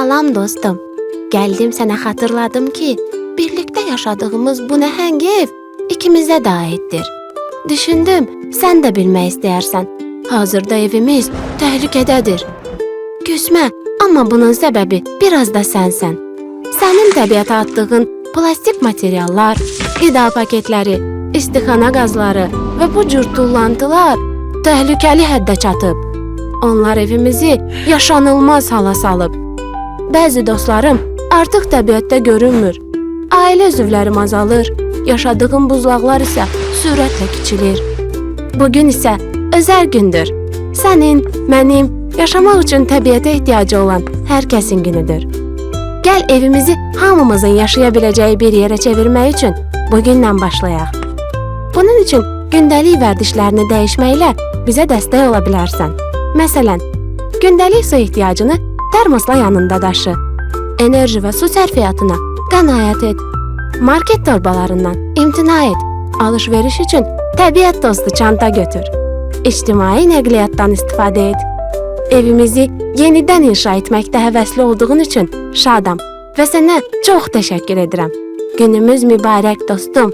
Salam dostum. Gəldim sənə xatırladım ki, birlikdə yaşadığımız bu nəhəng ev ikimizə də aiddir. Düşündüm, sən də bilmək istəyərsən. Hazırda evimiz təhlükədədir. Küsmə, amma bunun səbəbi biraz da sənsən. Sənin təbiətə atdığın plastik materiallar, qida paketləri, istixana qazları və bu cür tullantılar təhlükəli həddə çatıb. Onlar evimizi yaşanılmaz hala salıb. Bəzi dostlarım artıq təbiətdə görünmür. Ailə üzvlərim azalır, yaşadığım buzlaqlar isə sürətlə kiçilir. Bugün isə özəl gündür. Sənin, mənim, yaşamaq üçün təbiətə ehtiyacı olan hər kəsin günüdür. Gəl evimizi hamımızın yaşaya biləcəyi bir yerə çevirmək üçün bugündən başlayaq. Bunun üçün gündəlik vərdişlərini dəyişməklə bizə dəstək ola bilərsən. Məsələn, gündəlik su ehtiyacını termosla yanında daşı. Enerji və su sərfiyyatına qənaət et. Market torbalarından imtina et. Alış-veriş üçün təbiət dostu çanta götür. İctimai nəqliyyatdan istifadə et. Evimizi yenidən inşa etməkdə həvəsli olduğun üçün şadam və sənə çox təşəkkür edirəm. Günümüz mübarək dostum.